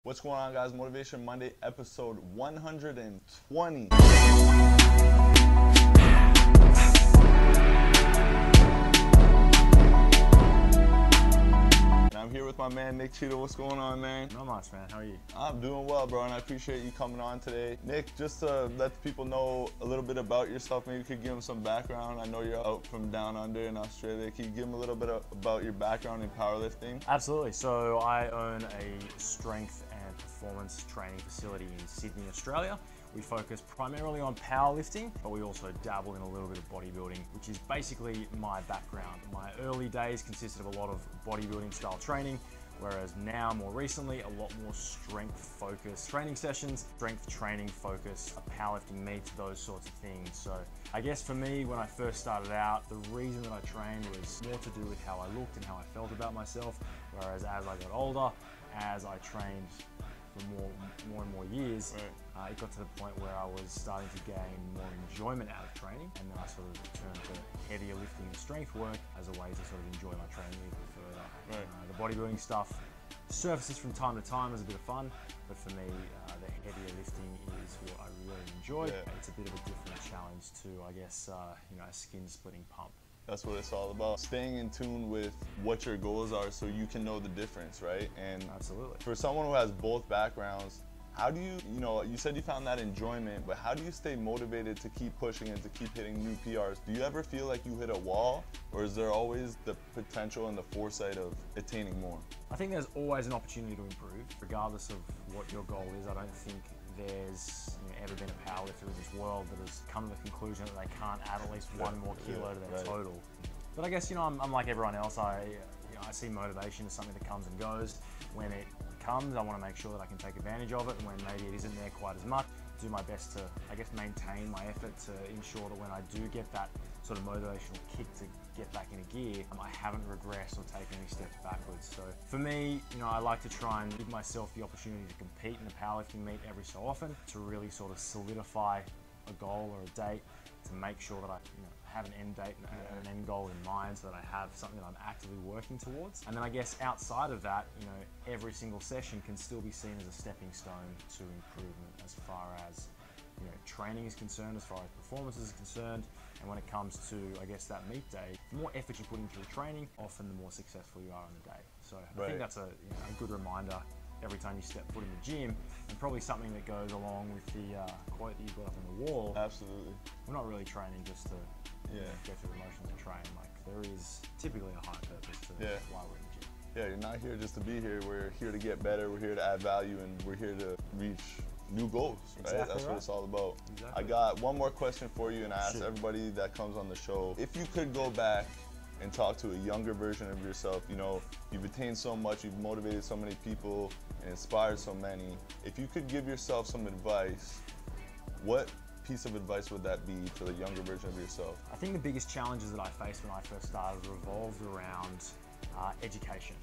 What's going on, guys? Motivation Monday, episode 120. And I'm here with my man, Nick Cheadle. What's going on, man? Not much, man. How are you? I'm doing well, bro, and I appreciate you coming on today. Nick, just to let the people know a little bit about yourself, maybe you could give them some background. I know you're out from down under in Australia. Can you give them a little bit about your background in powerlifting? Absolutely. So I own a strength and performance training facility in Sydney, Australia. We focus primarily on powerlifting, but we also dabble in a little bit of bodybuilding, which is basically my background. My early days consisted of a lot of bodybuilding style training, whereas now, more recently, a lot more strength-focused training sessions, strength training focus, powerlifting meets, those sorts of things. So I guess for me, when I first started out, the reason that I trained was more to do with how I looked and how I felt about myself, whereas as I got older, as I trained for more and more years, it got to the point where I was starting to gain more enjoyment out of training, and then I sort of turned to heavier lifting and strength work as a way to sort of enjoy my training even further. The bodybuilding stuff surfaces from time to time as a bit of fun, but for me, the heavier lifting is what I really enjoy. It's a bit of a different challenge to, I guess, a skin-splitting pump. That's what it's all about. Staying in tune with what your goals are so you can know the difference, right? And absolutely. For someone who has both backgrounds, how do you said you found that enjoyment, but how do you stay motivated to keep pushing and to keep hitting new PRs? Do you ever feel like you hit a wall, or is there always the potential and the foresight of attaining more? I think there's always an opportunity to improve, regardless of what your goal is. I don't think there's ever been a powerlifter in this world that has come to the conclusion that they can't add at least one more kilo to their total. But I guess I'm like everyone else. I see motivation as something that comes and goes. When it comes, I want to make sure that I can take advantage of it, and when maybe it isn't there quite as much, do my best to, I guess, maintain my effort to ensure that when I do get that sort of motivational kick to get back into gear, I haven't regressed or taken any steps backwards. So for me, I like to try and give myself the opportunity to compete in a powerlifting meet every so often, to really sort of solidify a goal or a date, to make sure that I have an end date and an end goal in mind, so that I have something that I'm actively working towards. And then I guess outside of that, every single session can still be seen as a stepping stone to improvement as far as training is concerned, as far as performance is concerned. And when it comes to, I guess, that meet day, the more effort you put into your training, often the more successful you are on the day. So I think that's a good reminder every time you step foot in the gym, and probably something that goes along with the quote that you've got up on the wall. Absolutely. We're not really training just to go through the motions and train. Like, there is typically a high purpose to why we're in the gym. Yeah, you're not here just to be here. We're here to get better. We're here to add value, and we're here to reach new goals, right? Exactly. That's what it's all about. Exactly. I got one more question for you, and I ask everybody that comes on the show, if you could go back and talk to a younger version of yourself, you've attained so much, you've motivated so many people and inspired so many. If you could give yourself some advice, what piece of advice would that be to the younger version of yourself? I think the biggest challenges that I faced when I first started revolved around education,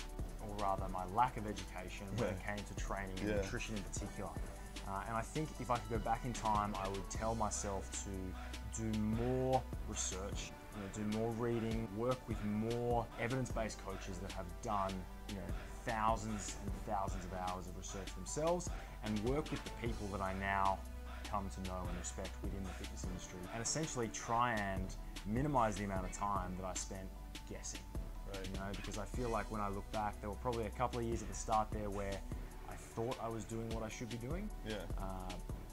or rather my lack of education when it came to training and nutrition in particular. And I think if I could go back in time, I would tell myself to do more research, do more reading, work with more evidence-based coaches that have done thousands and thousands of hours of research themselves, and work with the people that I now come to know and respect within the fitness industry, and essentially try and minimize the amount of time that I spent guessing. Because I feel like when I look back, there were probably a couple of years at the start there where I thought I was doing what I should be doing.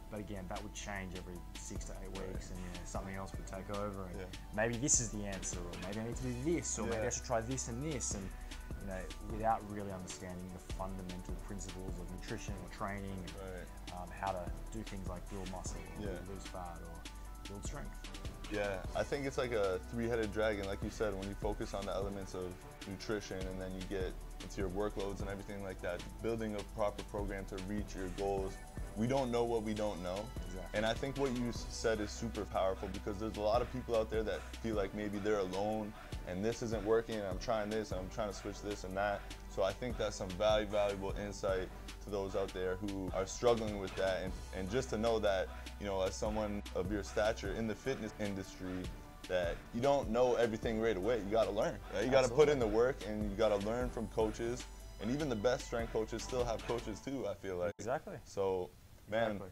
But again, that would change every 6 to 8 weeks, and something else would take over, and maybe this is the answer, or maybe I need to do this, or maybe I should try this and this, and without really understanding the fundamental principles of nutrition or training, and how to do things like build muscle, or lose fat, or build strength. Yeah, I think it's like a three-headed dragon, like you said, when you focus on the elements of nutrition, and then you get into your workloads and everything like that, building a proper program to reach your goals. We don't know what we don't know. Exactly. And I think what you said is super powerful, because there's a lot of people out there that feel like maybe they're alone and this isn't working, and I'm trying this and I'm trying to switch this and that. So I think that's some valuable insight to those out there who are struggling with that, and just to know that, as someone of your stature in the fitness industry, that you don't know everything right away. You got to learn, right? You got to put in the work, and you got to learn from coaches And even the best strength coaches still have coaches too, I feel like. Exactly. So, man, Exactly.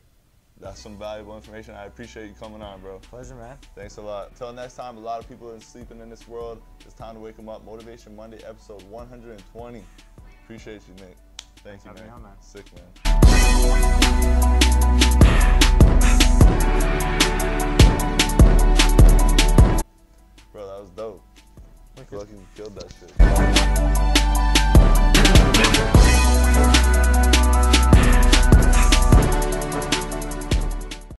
that's some valuable information. I appreciate you coming on, bro. Pleasure, man. Thanks a lot. Until next time, a lot of people are sleeping in this world. It's time to wake them up. Motivation Monday, episode 120. Appreciate you, Nick. Thank you, Have me man. on, man. Sick, man. Bro, that was dope. Fucking killed that shit.